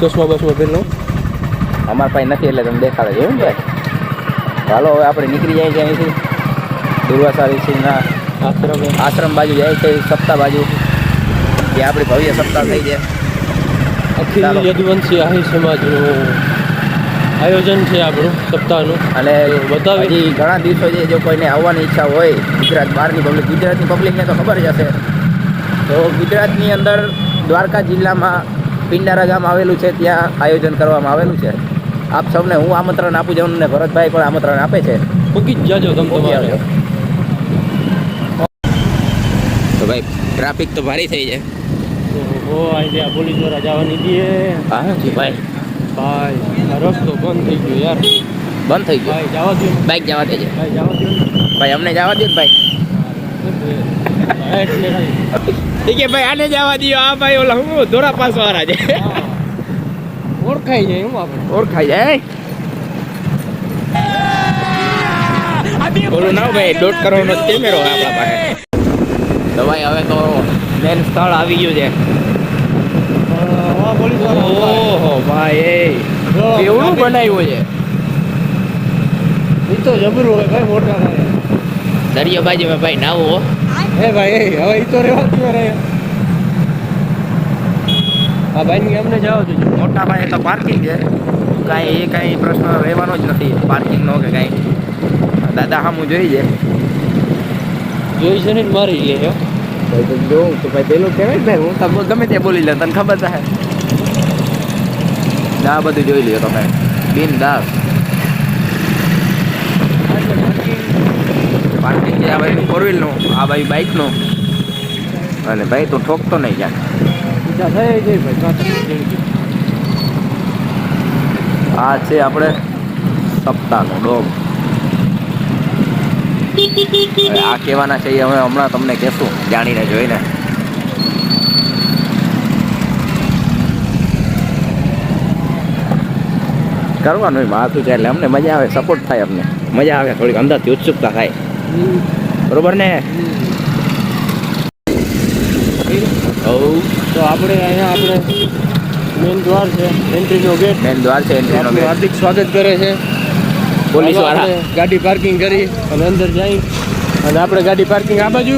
ચશ્મા બસમાં પહેરલો અમારા પાસે નથી એટલે તમે દેખાડે જોયું ને ભાઈ. ચાલો હવે આપણે નીકળી જાય છે અહીંથી દુર્વાસા ઋષિના આશ્રમ બાજુ જાય છે, સપ્તાહ બાજુ, ત્યાં આપણી ભવ્ય સપ્તાહ થઈ જાય. અખિલ યદુવંશી આહિર સમાજનું આયોજન છે આપણું સપ્તાહનું. અને બતાવી હજી ઘણા દિવસો છે, જો કોઈને આવવાની ઈચ્છા હોય ગુજરાત બહારની પબ્લિક, ગુજરાતની પબ્લિકને તો ખબર જ હશે, તો ગુજરાતની અંદર દ્વારકા જિલ્લામાં પિંડારા ગામ આવેલું છે, ત્યાં આયોજન કરવામાં આવેલું છે. આપ સૌને હું આમંત્રણ આપું છું અને ભરતભાઈ પણ આમંત્રણ આપે છે. મૂકી જ જાજો તમે તમારે. તો ભાઈ ટ્રાફિક તો ભારી થઈ જાય. ઓહો આજે આ પોલીસ દ્વારા જવાની દે. હા જી ભાઈ. ભાઈ આ રસ્તો બંધ થઈ ગયો યાર. બંધ થઈ ગયો. ભાઈ જવા દો. બાઈક જવા દેજે. ભાઈ જવા દો. ભાઈ અમને જવા દો ને ભાઈ. ઠીક છે ભાઈ, આને જવા દો. આ ભાઈ ઓલા હું દોરા પાસ વાળા છે. ઓળખાઈ જાય હું આપણે. ઓળખાઈ જાય. બોલું ના ભાઈ, 1.5 કરોડનો કેમેરો આપણા પાસે. તો ભાઈ હવે તો મેન સ્થળ આવી ગયું છે. ઓહો ભાઈ, કેવડું બનાવ્યું છે. એ તો જબરું હોય ભાઈ, મોટા થાય. દરિયો બાજુમાં ભાઈ નાવું. હે ભાઈ હવે એ તો રહેવા દો રે. હા ભાઈ અમને જાવ તો મોટા ભાઈ તો પાર્કિંગ છે, કાંઈ પ્રશ્ન રહેવાનો જ નથી પાર્કિંગનો કે કાંઈ. દાદા હા હું જોઈ છે ને મારી લે ભાઈ. તો જોઉં તો ભાઈ પેલું કહેવાય ભાઈ, હું તો ગમે તે બોલી લે, તને ખબર છે. આ બધું જોઈ લ્યો તમે બિનદાસ. પાર્કિંગ છે આ ભાઈ 4 વ્હીલનું, આ ભાઈ બાઇકનું. અને ભાઈ તું ઠોકતો નહીં જાય. આ છે આપણે સપ્તાહનો ડોમ. આ કહેવાના છે એ અમે હમણાં તમને કહેશું જાણીને જોઈને. કરવાનું માથું છે એટલે અમને મજા આવે, સપોર્ટ થાય, અમને મજા આવે, થોડીક અંદરથી ઉત્સુકતા થાય. બરોબર ને? તો આપણે અહીંયા આપણે મેન દ્વાર છે, એન્ટ્રીનો ગેટ. મેન દ્વાર છે, એન્ટ્રીનો ગેટ. હાર્દિક સ્વાગત કરે છે પોલીસ વાળા. ગાડી પાર્કિંગ કરી અને અંદર જઈ અને આપણે ગાડી પાર્કિંગ આ બાજુ.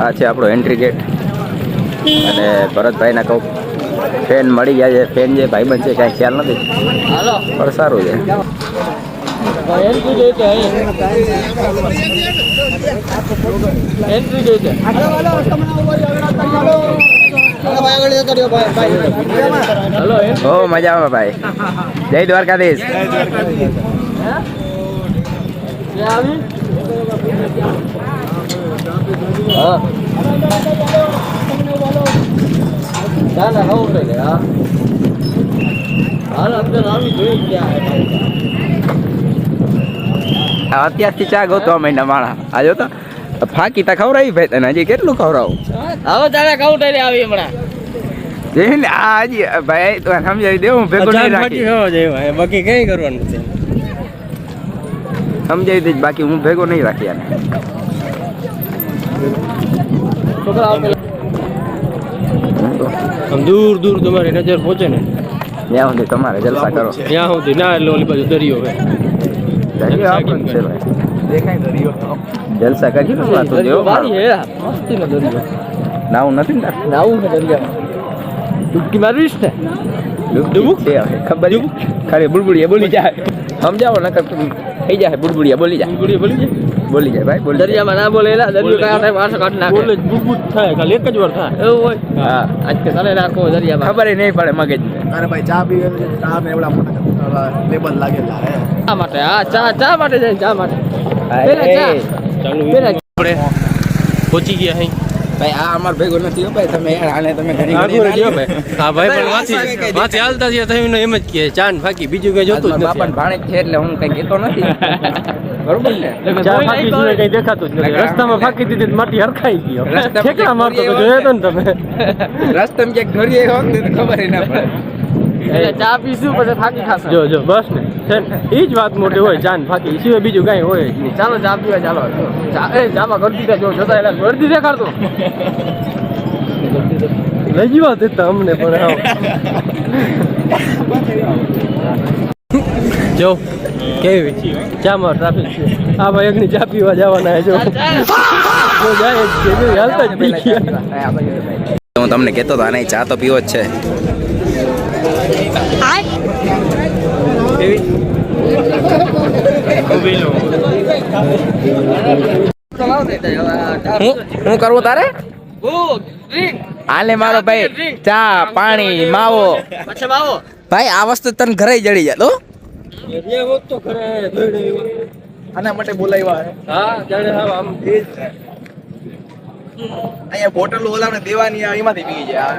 આ છે આપણો એન્ટ્રી ગેટ. અને ભરતભાઈના કહું ફેન મળી ગયા છે. ફેન જે ભાઈબંધ છે કાંઈ ખ્યાલ નથી, પણ સારું છે. Entry gate entry gate. ઓ મજામાં ભાઈ. જય દ્વારકાધીશ. હા અત્યારથી ચા ગોતવા મહિના માણા. આ જો તો ફાકી તા ખવડાવી ભાઈ તને. હજી કેટલું ખવડાવું? હવે તારે કાઉન્ટરે આવી હમણાં. ને આ હજી ભાઈ તો સમજાવી દેવું ભેગું નહીં રાખી. બાકી કઈ કરવાનું છે સમજાવી દઈશ, બાકી હું ભેગો નહીં રાખી આને. દૂર દૂર તમારી નજર પહોંચે ને ત્યાં સુધી તમારે જલસા કરો. ત્યાં સુધી ના એટલે ઓલી બાજુ દરિયો હોય. દરિયો આપણો જ છે ભાઈ. દેખાય દરિયો. જલસા કરી લો વાતો જેવો. મસ્તી નો દરિયો. નાવું નથી ને? નાવું છે દરિયામાં. ડૂબકી મારવીશ ને? ડૂબુક છે ખબર છે. ખાલી બુડબુડિયા બોલી જાય. સમજાવો નકર થઈ જાય. બુડબુડિયા બોલી જાય. બોલી જાય ભાઈ. બોલી દરિયામાં ના બોલે એલા દરિયો કયા ટાઈમ આસો કાઢ નાખે. બોલે બુડબુડ થાય ખાલી એક જ વાર થાય એવું હોય. હા આજ કે તારે રાખો દરિયામાં ખબર નહીં પડે મગજ. અરે ભાઈ ચા પીવે ચા ને એવડા મોટા લેબલ લાગેલા હે. ચા માટે. હા ચા માટે જાય. ચા માટે પેલા ચા ચાલુ પેલા આપણે પહોંચી ગયા અહીં. ભાઈ આ અમાર ભેગો નથી હો ભાઈ. તમે આને તમે ઘણી હા ભાઈ પણ વાંચી હાલતા થયા તમે એમ જ કહે ચા ને ફાકી બીજું કઈ જોતું જ બાપા નથી. ભાણે છે એટલે હું કઈ કહેતો નથી. બરોબર ને? ચા ફાકી સિવાય કઈ દેખાતું જ નથી. રસ્તામાં ફાકી દીધી માટી હરખાઈ ગયો. ઠેકડા મારતો તો જોયો તો ને તમે. રસ્તામાં ક્યાંક ઢોરીએ હોત ને તો ખબર ના પડે. એટલે ચા પીશું પછી ફાકી ખાશે જો બસ ને છે ને એ જ વાત મોટી હોય ચા ને ફાકી સિવાય બીજું કાંઈ હોય જ નહીં. ચાલો ચા પીવા ચાલો ચામાં ગરદી જો જોતા એટલે ગરદી દેખાડતો લઈ જવા દેતા અમને પણ જો કેવી ચામાં ટ્રાફિક છે આ ભાઈ એકની ચા પીવા જવાના જો જાય હાલતા જ હું તમને કહેતો હતો આને ચા તો પીવો જ છે. હું કરવું તારે હાલે મારો ભાઈ ચા પાણી માવો ભાઈ આ વસ્તુ તને ઘરે જડી જાય તો આના માટે બોલાવ્યા અહીંયા બોટલ ઓલાને દેવાની એમાંથી પી જાય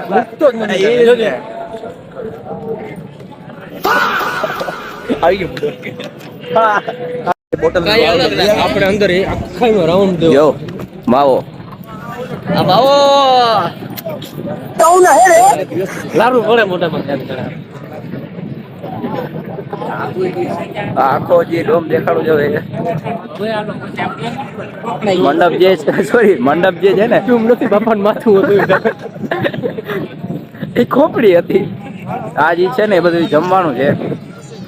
આવી ગયું બોટલ આપણે અંદર આખા રાઉન્ડ દેવો જો માવો લારું પડે મોટા ભાગે આખો જે ડોમ દેખાડું જોઈએ મંડપ જે છે સોરી મંડપ જે છે ને કેમ નથી બાપા માથું હતું એ ખોપડી હતી આ જે છે ને એ બધું જમવાનું છે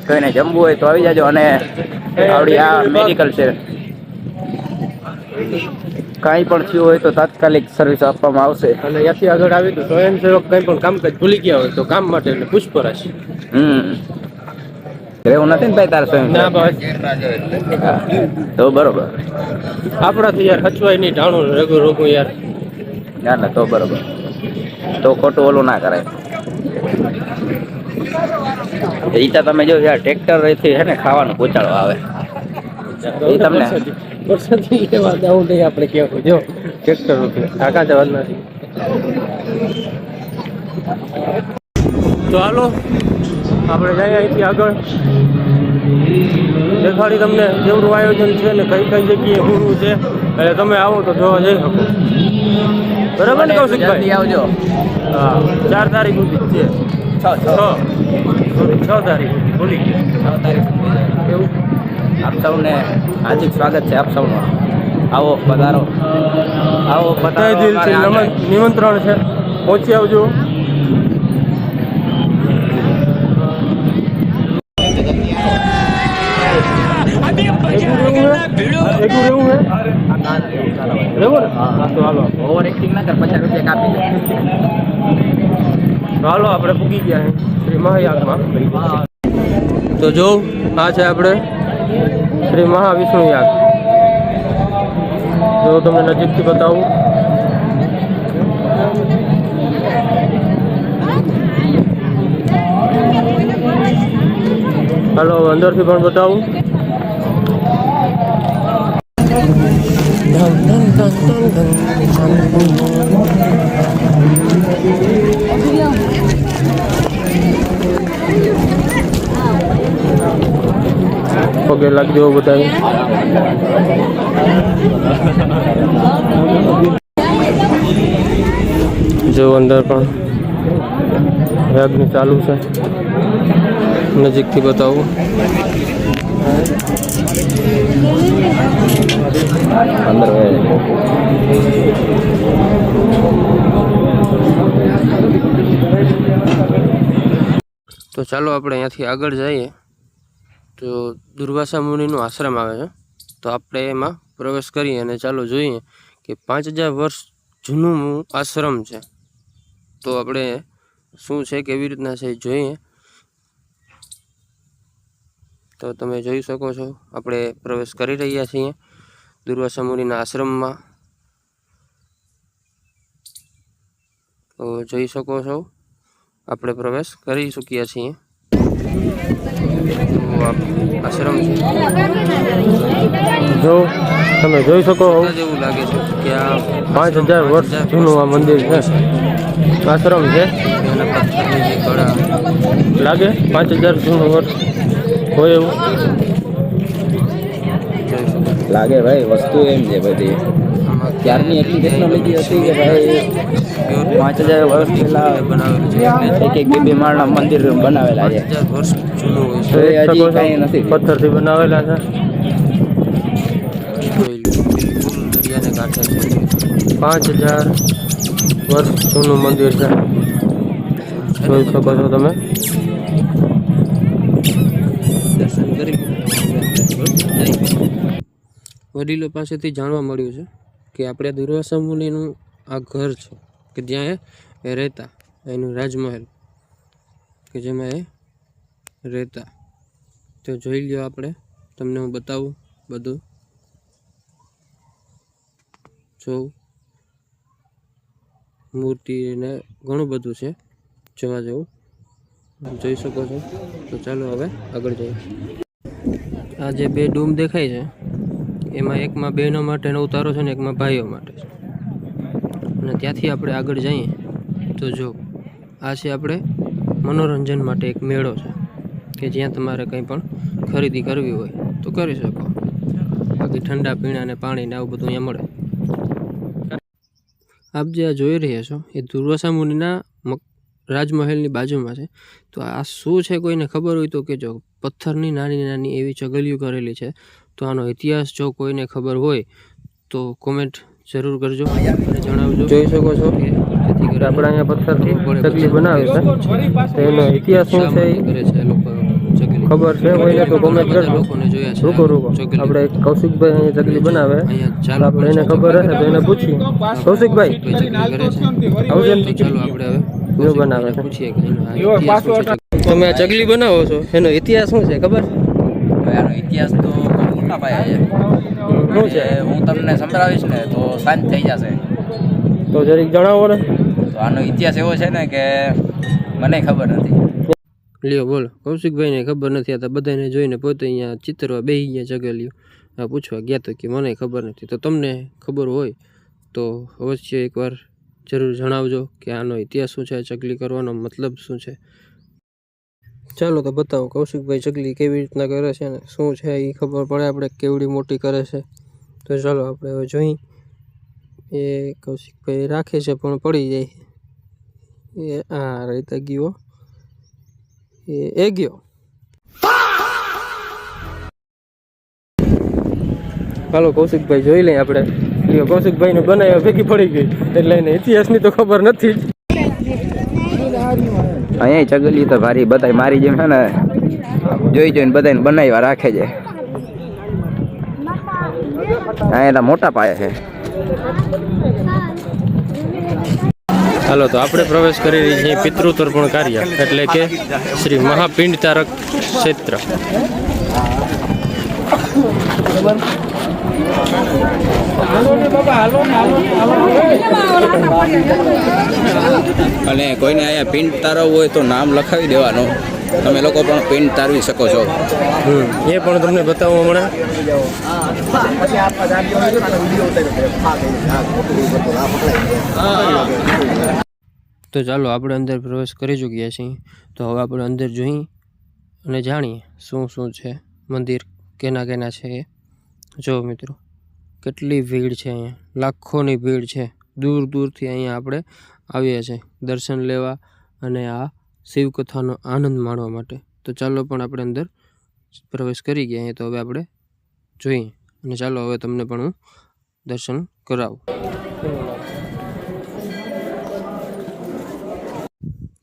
કોઈને જમવું હોય તો આવી જાજો અને આવડી આ મેડિકલ છે કાંઈ પણ થયું હોય તો તાત્કાલિક સર્વિસ આપવામાં આવશે અને ત્યાંથી આગળ આવી તો સ્વયંસેવક કંઈ પણ કામકાજ ભૂલી ગયા હોય તો કામ માટે એટલે પૂછપરછ એવું નથી ને ભાઈ તારે સ્વયં ના બસ તો બરોબર આપણાથી યાર હચવાય નહીં ઢાણું રેગું રોગું યાર ના ના તો બરોબર તો ખોટું ઓલું ના કરાય ઈતા તમે જો યાર ટ્રેક્ટર થી છે ને ખાવાનું પહોંચાડવા આવે એ તમને વરસાદી લેવા જવું નહીં આપણે કેવું જો ટ્રેક્ટર કાકા જવા નથી તો હાલો આપણે જઈએ અહીંથી આગળ દેખાડી તમને કેવડું આયોજન છે ને કઈ કઈ જગ્યાએ શું છે એટલે તમે આવો તો જોવા જઈ શકો બરાબર ને કૌશિકભાઈ આવજો હા 4 તારીખ સુધી છે 6 તારીખ ભૂલી ગયા 6 તારીખ એવું આપ સૌને હાર્દિક સ્વાગત છે આપ સૌનું આવો પધારો તહે દિલથી નિમંત્રણ છે પહોંચી આવજો ઓવર એક્ટિંગ ના કર 50 રૂપિયા કાપી દે હાલો આપણે પૂગી ગયા શ્રી મહાયાગમાં તો જો આ છે આપણે શ્રી મહાવિષ્ણુ યાગ જો તમને નજીકથી બતાવું હાલો અંદરથી પણ બતાવું પગે લાગજો બધા જો અંદર પણ યાગની ચાલુ છે નજીકથી બતાવું અંદર તો ચાલો આપણે અહીંયાથી આગળ જઈએ તો દુર્વાસા મુનિનો આશ્રમ આવે છે તો આપણે એમાં પ્રવેશ કરીએ અને ચાલો જોઈએ કે 5000 વર્ષ જૂનું આશ્રમ છે તો આપણે શું છે કેવી રીતના છે જોઈએ તો તમે જોઈ શકો છો આપણે પ્રવેશ કરી રહ્યા છીએ દુર્વાસા મુનિના આશ્રમમાં તો જોઈ શકો છો આપણે પ્રવેશ કરી ચૂક્યા છીએ આશ્રમ છે જો તમે જોઈ શકો એવું લાગે છે કે આ 5000 વર્ષ જૂનું આ મંદિર છે આશ્રમ છે એના પથ્થરની જે કળા લાગે 5000 જૂનું વર્ષ હોય એવું લાગે ભાઈ વસ્તુ એમ છે બધી આમાં ત્યારની એટલી ટેકનોલોજી હતી કે ભાઈ 5000 વર્ષ પહેલા બનાવેલું છે એક બે માળના મંદિર બનાવેલા છે 5000 વર્ષ જૂનું હોય તો એ હજી કાંઈ નથી પથ્થરથી બનાવેલા છે દરિયાને કાંઠે છે 5000 વર્ષ જૂનું મંદિર છે જોઈ શકો છો તમે દર્શન કરી વડીલો પાસેથી જાણવા મળ્યું છે કે આપણે દુર્વાસા મુનિનું આ ઘર છે કે જ્યાં એ રહેતા એનું રાજમહેલ કે જેમાં એ રહેતા તો જોઈ લ્યો આપણે તમને હું બતાવું બધું જોઉં મૂર્તિ ને ઘણું બધું છે જોવા જેવું જોઈ શકો છો તો ચાલો હવે આગળ જઈએ આ જે બે ડૂમ દેખાય છે એમાં એકમાં બહેનો માટેનો ઉતારો છે ને એકમાં ભાઈઓ માટે છે અને ત્યાંથી આપણે આગળ જઈએ તો જો આ છે આપણે મનોરંજન માટે એક મેળો છે કે જ્યાં તમારે કંઈ પણ ખરીદી કરવી હોય તો કરી શકો બાકી ઠંડા પીણા ને પાણી ને આવું બધું અહીંયા મળે આપ જે આ જોઈ રહ્યા છો એ દુર્વાસા મુનિના રાજમહેલની બાજુમાં છે તો આ શું છે કોઈને ખબર હોય તો કે જો પથ્થરની નાની નાની એવી ચગલીઓ કરેલી છે તો આનો ઇતિહાસ જો કોઈને ખબર હોય તો કોમેન્ટ જરૂર કરજો અને જણાવજો જોઈ શકો છો કે જેથી કરીને આપણે અહીંયા પથ્થરથી ચગલી બનાવે છે તો એનો ઇતિહાસ શું છે કરે છે લોકો ખબર છે કોઈને તો કોમેન્ટ કરજો લોકોને જોયા છે રૂકો આપણે કૌશિકભાઈ અહીંયા ચગલી બનાવે ચાલો આપણે એને ખબર હશે તો એને પૂછીએ કૌશિકભાઈ ચગલી કરે છે આવજો તો ચાલો આપણે હવે બનાવે છે પૂછીએ કે એનો ઇતિહાસ શું છે તમે આ ચગલી બનાવો છો એનો ઇતિહાસ શું છે ખબર એનો ઇતિહાસ તો મોટા પાયા છે શું છે હું તમને સંભળાવીશ ને તો શાંત થઈ જશે તો જરીક જણાવો ને તો આનો ઇતિહાસ એવો છે ને કે મને ખબર નથી લ્યો બોલો કૌશિકભાઈને ખબર નથી આ તો બધાને જોઈને પોતે અહીંયા ચિત્રવા બેસી ગયા ચગલીઓ આ પૂછવા ગયા તો કે મને ખબર નથી તો તમને ખબર હોય તો અવશ્ય એકવાર જરૂર જણાવજો કે આનો ઇતિહાસ શું છે ચગલી કરવાનો મતલબ શું છે ચાલો તો બતાવો કૌશિકભાઈ ચગલી કેવી રીતના કરે છે ને શું છે એ ખબર પડે આપણે કેવડી મોટી કરે છે તો ચાલો આપણે હવે જોઈ એ કૌશિકભાઈ રાખે છે પણ પડી જાય એ આ રહેતા ગયો એ ગયો ચાલો કૌશિકભાઈ જોઈ લઈએ આપણે કૌશિકભાઈ ને બનાવ્યા ભેગી પડી ગઈ એટલે એને ઇતિહાસની તો ખબર નથી જ અહીંયા ચગલી તો ભારી બધાય મારી જેમ છે ને જોઈને બધાને બનાવ્યા રાખે છે અહીંયા મોટા પાયા છે હાલો તો આપણે પ્રવેશ કરી રહી છીએ પિતૃતર્પણ કાર્ય એટલે કે શ્રી મહાપિંડ તારક ક્ષેત્ર અને કોઈને અહીંયા પિંડ તારવવું હોય તો નામ લખાવી દેવાનું તમે લોકો પણ પિંડ તારવી શકો છો એ પણ તમને બતાવવા મળે તો ચાલો આપણે અંદર પ્રવેશ કરી ચૂક્યા છીએ તો હવે આપણે અંદર જોઈ અને જાણીએ શું શું છે મંદિર કેના કેના છે એ જો મિત્રો કેટલી ભીડ છે અહીંયા લાખોની ભીડ છે દૂર દૂરથી અહીંયા આપણે આવ્યા છે દર્શન લેવા અને આ શિવકથાનો આનંદ માણવા માટે તો ચાલો પણ આપણે અંદર પ્રવેશ કરી ગયા અહીંયા તો હવે આપણે જોઈએ અને ચાલો હવે તમને પણ હું દર્શન કરાવું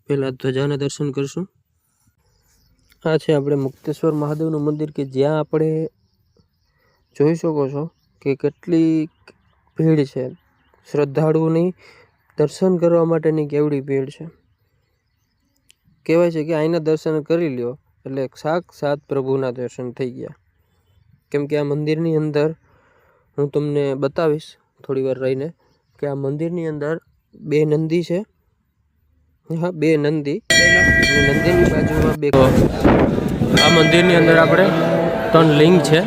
પહેલાં ધ્વજાના દર્શન કરશું આ છે આપણે મુક્તેશ્વર મહાદેવનું મંદિર કે જ્યાં આપણે જોઈ શકો છો કે કેટલી ભીડ છે શ્રદ્ધાળુઓની દર્શન કરવા માટેની કેવડી ભીડ છે કહેવાય છે કે અહીંના દર્શન કરી લ્યો એટલે સાક્ષાત પ્રભુના દર્શન થઈ ગયા કેમ કે આ મંદિરની અંદર હું તમને બતાવીશ થોડી વાર રહીને કે આ મંદિરની અંદર બે નંદી છે હા બે નંદી નંદીની બાજુમાં બે આ મંદિરની અંદર આપણે 3 લિંગ છે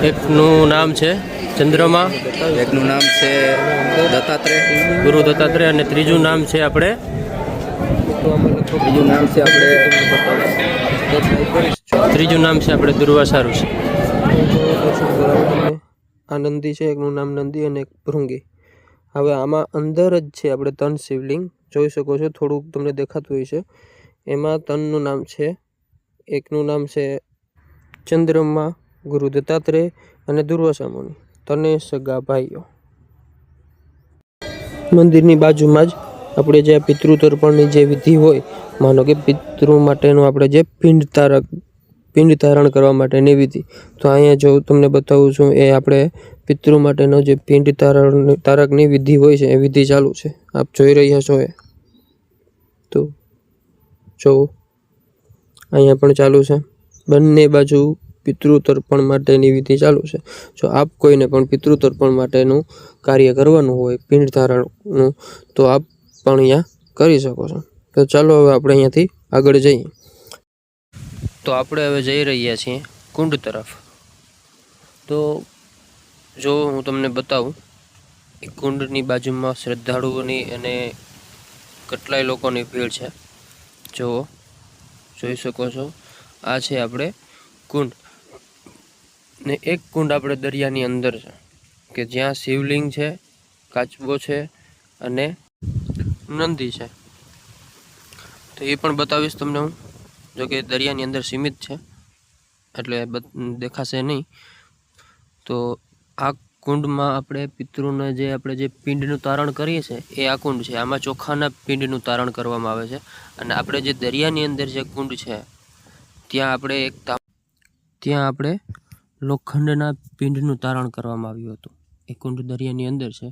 એકનું નામ છે ચંદ્રમા એકનું નામ છે દત્તાત્રેય ગુરુ દત્તાત્રેય અને ત્રીજું નામ છે આપણે ત્રીજું નામ છે આપણે દુર્વાસા ઋષિ આ નંદી છે, એકનું નામ નંદી અને એક ભૃંગી. હવે આમાં અંદર જ છે આપણે તન શિવલિંગ જોઈ શકો છો, થોડુંક તમને દેખાતું હોય છે. એમાં તનનું નામ છે, એકનું નામ છે ચંદ્રમા, ગુરુ દત્તાત્રેય અને દુર્વાસા મુનિ, તને સગા ભાઈઓ. મંદિરની બાજુમાં જ આપણે જે પિતૃ તર્પણની જે વિધિ હોય, માનો કે પિતૃ માટેનું આપણે જે પિંડ ધારણ કરવા માટેની વિધિ, તો અહીંયા જો તમને બતાવું છું એ આપણે પિતૃ માટેનો જે પિંડ તારકની વિધિ હોય છે એ વિધિ ચાલુ છે. આપ જોઈ રહ્યા છો એ તો જો અહીંયા પણ ચાલુ છે. બંને બાજુ પિતૃ તર્પણ માટેની વિધિ ચાલુ છે. જો આપ કોઈને પણ પિતૃ તર્પણ માટેનું કાર્ય કરવાનું હોય, પિંડ ધારણનું, તો આપ પણ અહીંયા કરી શકો છો. તો ચાલો હવે આપણે અહીંયાથી આગળ જઈએ. તો આપણે હવે જઈ રહ્યા છીએ કુંડ તરફ. તો જો હું તમને બતાવું, એ કુંડની બાજુમાં શ્રદ્ધાળુઓની અને કેટલાય લોકોની ભીડ છે. જો જોઈ શકો છો, આ છે આપણે કુંડ, ને એક કુંડ આપણે દરિયાની અંદર છે કે જ્યાં શિવલિંગ છે, કાચબો છે અને નંદી છે. તો એ પણ બતાવીશ તમને હું, જો કે દરિયાની અંદર સીમિત છે એટલે દેખાશે નહીં. તો આ કુંડમાં આપણે પિતૃને આપણે જે પિંડનું તારણ કરીએ છીએ એ આ કુંડ છે. આમાં ચોખાના પિંડનું તારણ કરવામાં આવે છે. અને આપણે જે દરિયાની અંદર જે કુંડ છે ત્યાં આપણે લોખંડના પિંડનું તારણ કરવામાં આવ્યું હતું. એ કુંડ દરિયાની અંદર છે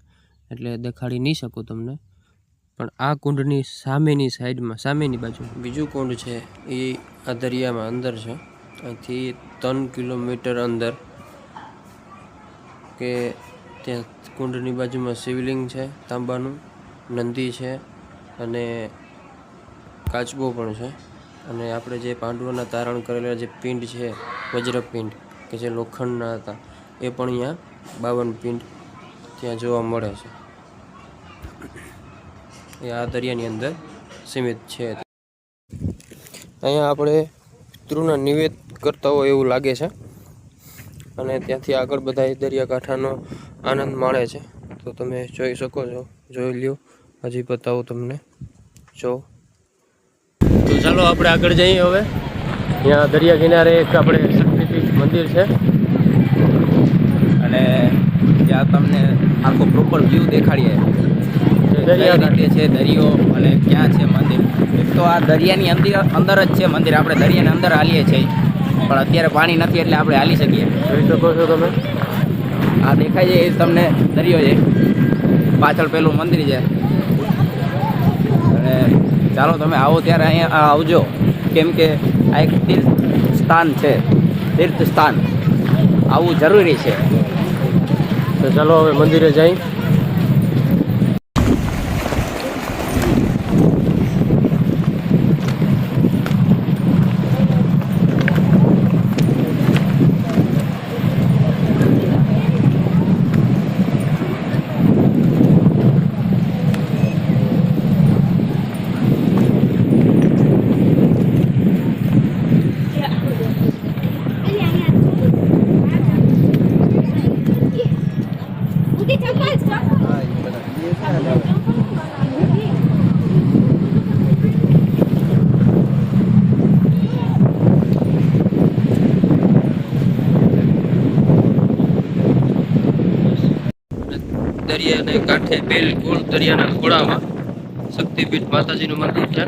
એટલે દેખાડી નહીં શકું તમને, પણ આ કુંડની સામેની સાઈડમાં, સામેની બાજુ બીજું કુંડ છે એ આ દરિયામાં અંદર છે. અહીંથી 3 કિલોમીટર અંદર કે ત્યાં કુંડની બાજુમાં શિવલિંગ છે તાંબાનું, નંદી છે અને કાચબો પણ છે. અને આપણે જે પાંડવોના તારણ કરેલા જે પિંડ છે, વજ્રપિંડ કે જે લોખંડના હતા, એ પણ અહીંયા 52 પિંડ ત્યાં જોવા મળે છે. એ આ દરિયાની અંદર સીમિત છે. અહીંયા આપણે પિતૃના નિવેદ કરતા હોય એવું લાગે છે. અને ત્યાંથી આગળ બધા દરિયાકાંઠાનો આનંદ માણે છે. તો તમે જોઈ શકો છો, જોઈ લ્યો. હજી બતાવું તમને, જો. તો ચાલો આપણે આગળ જઈએ હવે. ત્યાં દરિયા કિનારે એક આપણે શક્તિપીઠ મંદિર છે અને ત્યાં તમને આખો પ્રોપર વ્યૂ દેખાડીએ દરિયા રીતે છે દરિયો અને ક્યાં છે મંદિર. એક તો આ દરિયાની અંદર જ છે મંદિર. આપણે દરિયાની અંદર હાલીએ છીએ, પણ અત્યારે પાણી નથી એટલે આપણે હાલી શકીએ. જોઈ શકો છો તમે, આ દેખાય છે એ તમને દરિયો છે, પાછળ પેલું મંદિર છે. અને ચાલો તમે આવો ત્યારે અહીંયા આવજો, કેમ કે આ એક તીર્થ સ્થાન છે, તીર્થ સ્થાન આવવું જરૂરી છે. તો ચાલો હવે મંદિરે જઈ. દરિયાને કાંઠે બિલકુલ દરિયાના ખોળામાં શક્તિપીઠ માતાજીનું મંદિર છે.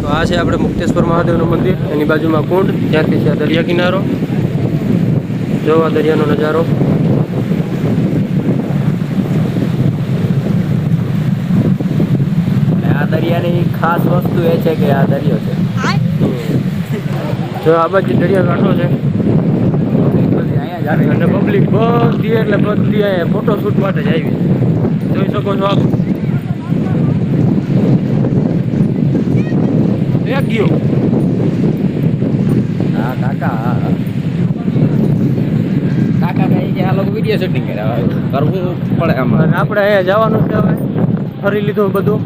તો આ છે આપણે મુક્તેશ્વર મહાદેવનું મંદિર, એની બાજુમાં કુંડ, ત્યાંથી છે દરિયા કિનારો. જો આ દરિયાનો નજારો. આ દરિયાની ખાસ વસ્તુ એ છે કે આ દરિયો છે. જો આ બાજુ દરિયા કાંઠો છે અને પબ્લિક બધી એટલે બધી અહીંયા ફોટોશૂટ માટે જ આવી. જોઈ શકો છો આપ. એક ગયો હા કાકા કહી કે આ લોકો વિડીયો શૂટિંગ કરવું પડે આમાં. અને આપણે અહીંયા જવાનું છે. હવે ફરી લીધું બધું.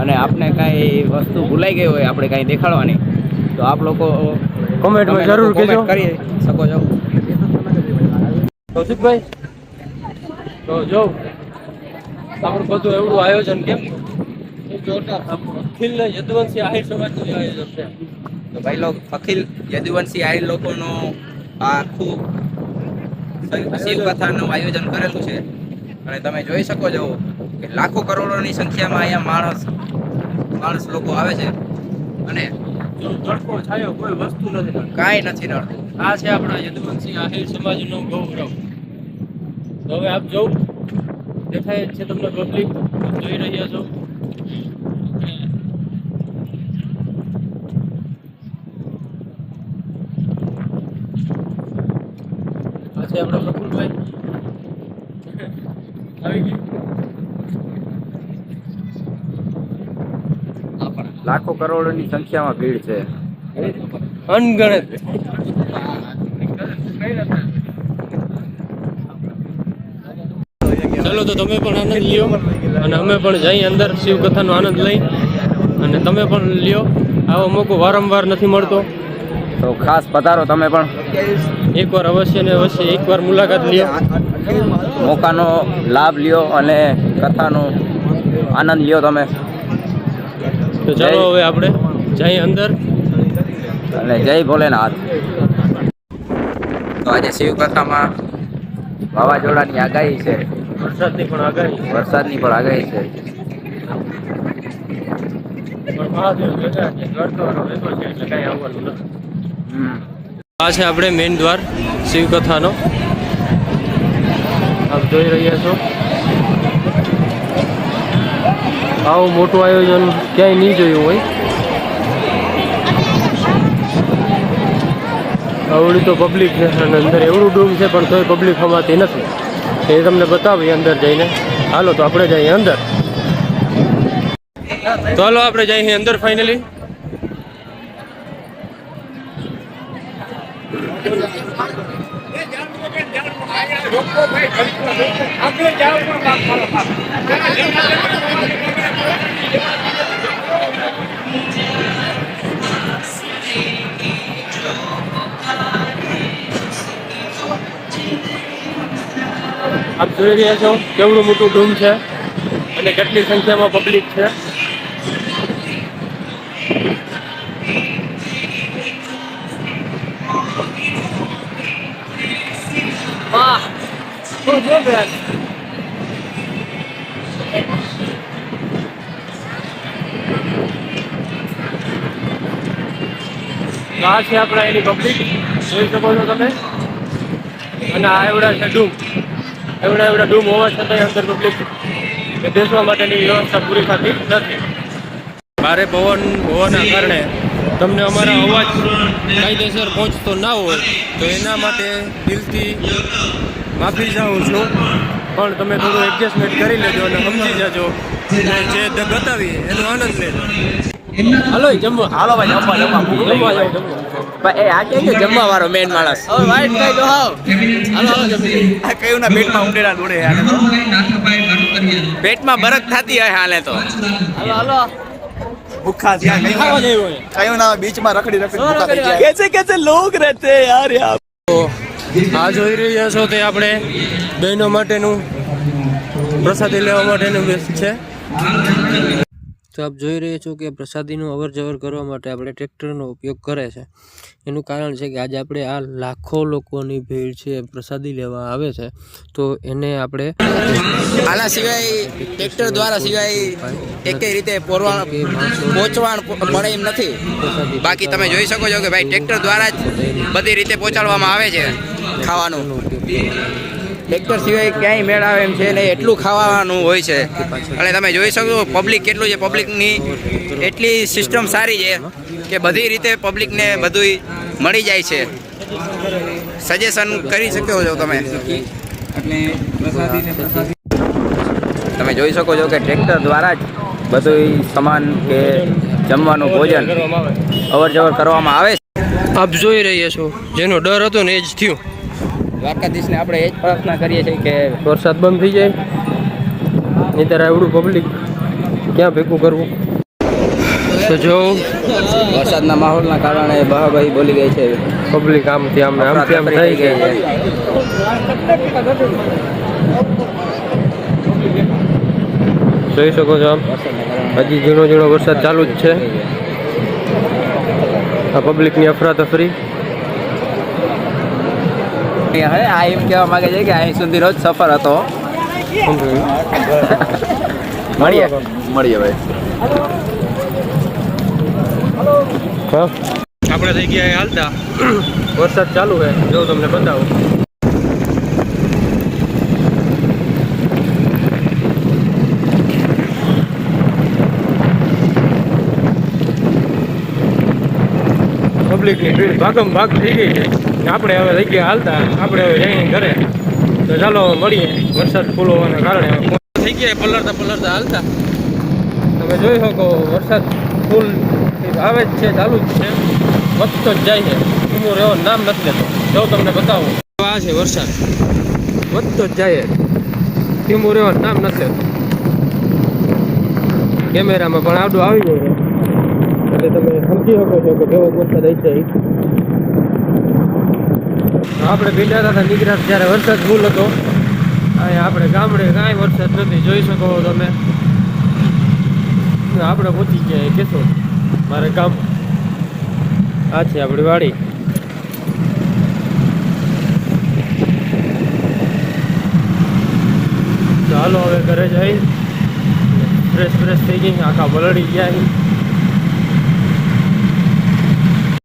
અને આપને કાંઈ વસ્તુ ભૂલાઈ ગઈ હોય આપણે કાંઈ દેખાડવાની તો આપ લોકો કોમેન્ટમાં જરૂર કહેજો. કરી શકો છો. કૌશિકભાઈ, તો જો આપણું બધું એવડું આયોજન કેમ અખિલ યદુવંશી આહિર સમાજનું આયોજન છે. તો ભાઈ લોકો અખિલ યદુવંશી આહિર લોકોનું આ આખું શિવકથાનું આયોજન કરેલું છે અને તમે જોઈ શકો છો કે લાખો કરોડોની સંખ્યામાં અહીંયા માણસ લોકો આવે છે અને તડકો છાયો કોઈ વસ્તુ નથી. કાંઈ નથી નડતું. આ છે આપણા યદુવંશી આહિર સમાજનું ગૌરવ. તો હવે આપ જોઉં દેખાય છે તમને પબ્લિક જોઈ રહ્યા છો. આ છે આપણા પ્રફુલભાઈ આવી ગયું. લાખો કરોડોની સંખ્યામાં ભીડ છે. અનગણિત. ચાલો તો તમે પણ આનંદ લ્યો અને અમે પણ જઈ અંદર શિવકથાનો આનંદ લઈ અને તમે પણ લ્યો. આવો મોકો વારંવાર નથી મળતો, તો ખાસ પધારો તમે પણ. એકવાર અવશ્ય ને અવશ્ય એકવાર મુલાકાત લ્યો. મોકાનો લાભ લ્યો અને કથાનો આનંદ લ્યો તમે. તો ચાલો હવે આપણે જઈએ અંદર. અને જય ભોલેનાથ. તો આજે શિવકથામાં વાવાઝોડાની આગાહી છે, વરસાદની પણ આગાહી. વરસાદની પણ આગાહી છે. પણ મહાદેવ બેઠા છે, દ્વારકાવાળો બેઠો છે એટલે કાંઈ આવવાનું નથી. આ છે આપણે મેઇન દ્વાર શિવકથાનો. આપ જોઈ રહ્યા છો આવું મોટું આયોજન ક્યાંય નહીં જોયું હોય. આવડી તો પબ્લિક છે અને અંદર એવડું ડૂમ છે પણ તોય પબ્લિક હમાતી નથી. એ તમને બતાવીએ અંદર જઈને. હાલો તો આપણે જઈએ અંદર. તો હાલો આપણે જઈએ અંદર ફાઇનલી. આપ જોઈ રહ્યા છો કેવડું મોટું ડૂમ છે અને કેટલી સંખ્યામાં પબ્લિક છે. વાહ, શું છે બેન? આ છે આપણા એની પબ્લિક જોઈ શકો છો તમે. અને આ એવડા છે ડૂમ. એવડા ડૂમ હોવા છતાંય અંદર પબ્લિક બેસવા માટેની વ્યવસ્થા પૂરી થતી નથી. ભારે પવન હોવાના કારણે તમને અમારા અવાજ કાયદેસર પહોંચતો ના હોય તો એના માટે દિલથી માફી ચાહું છું. પણ તમે થોડું એડજસ્ટમેન્ટ કરી લેજો અને સમજી જાજો જે બતાવીએ એનો આનંદ લેજો. હાલો જમવા. હાલો ભાઈ જમવા જમવા જાઓ, જમવા. એ આ કે જમવા વાળો મેન માણસ. હવે વાઈટ કઈ દો હાવ. હાલો જમી. આ કયું ના પેટમાં ઉંડેડા દોડે હાલે તો. પેટમાં બરક થતી હોય હાલે તો. હાલો ભૂખા થયા ખાવા જેવું હોય. કયું ના બીચમાં રખડી ભૂખા થઈ ગયા. कैसे कैसे लोग रहते हैं यार यहाँ. તો આ જોઈ રહ્યા છો તે આપણે બહેનો માટેનું પ્રસાદી લેવા માટેનું છે. તો આપ જોઈ રહ્યા છો કે પ્રસાદીનું અવર જવર કરવા માટે આપણે ટ્રેક્ટરનો ઉપયોગ કરે છે. એનું કારણ છે કે આજે આપણે આ લાખો લોકોની ભીડ છે પ્રસાદી લેવા આવે છે તો એને આપણે આના સિવાય ટ્રેક્ટર દ્વારા સિવાય એકેય રીતે પહોંચવા મળે એમ નથી. બાકી તમે જોઈ શકો છો કે ભાઈ ટ્રેક્ટર દ્વારા જ બધી રીતે પહોંચાડવામાં આવે છે ખાવાનું. ટ્રેક્ટર સિવાય ક્યાંય મેળ આવે એમ છે ને એટલું ખાવાનું હોય છે. અને તમે જોઈ શકો પબ્લિક કેટલું છે. પબ્લિકની એટલી સિસ્ટમ સારી છે કે બધી રીતે પબ્લિકને બધું મળી જાય છે. સજેશન કરી શકો છો તમે. તમે જોઈ શકો છો કે ટ્રેક્ટર દ્વારા જ બધું સામાન કે જમવાનું ભોજન અવર જવર કરવામાં આવે છે. આપ જોઈ રહ્યા છો જેનો ડર હતો ને એ જ થયું. દ્વારકાધીશને આપણે એ જ પ્રાર્થના કરીએ છીએ કે વરસાદ બંધ થઈ જાય નહીંતર એવડું પબ્લિક ક્યાં ભેગું કરવું. તો જો વરસાદના માહોલના કારણે બહાબાહી બોલી ગઈ છે. પબ્લિક આમથી આમ આમથી આમ થઈ ગઈ છે. જોઈ શકો છો આમ હજી ઝીણો ઝીણો વરસાદ ચાલુ જ છે. આ પબ્લિકની અફરાતફરી. હવે આ એમ કહેવા માંગે છે કે અહીં સુધીનો જ સફર હતો. મળીએ ભાઈ. હા આપણે થઈ ગયા હાલતા વરસાદ ચાલુ છે. જો તમને બતાવું. પબ્લિકની ભીડ ભાગમ ભાગ થઈ ગઈ છે. આપણે હવે થઈ ગયા હાલતા. આપણે હવે જઈએ ઘરે. તો ચાલો મળીએ. વરસાદ ફૂલ હોવાના કારણે થઈ ગયા પલળતા હાલતા. તમે જોઈ શકો વરસાદ ફૂલ આવે જ છે, ચાલુ જ છે, વધતો જ જાય છે. ઊભો રહેવાનું નામ નથી લેતો. જો તમને બતાવું આ છે વરસાદ વધતો જ જાય. ધીમું રહેવાનું નામ નથી લેતો. કેમેરામાં પણ આવડું આવી ગયું છે એટલે તમે સમજી શકો છો કે કેવો વરસાદ આવી છે. આપણે ભીંડાતા હતા નીકળ્યા ત્યારે વરસાદ ફૂલ હતો. અહીંયા આપણે ગામડે કાંઈ વરસાદ નથી. જોઈ શકો તમે. આપણે પહોંચી ગયા કેશોદ મારે ગામ. આ છે આપણી વાડી. ચાલો હવે ઘરે જઈ ફ્રેશ થઈ ગઈ. આખા પલળી ગયા.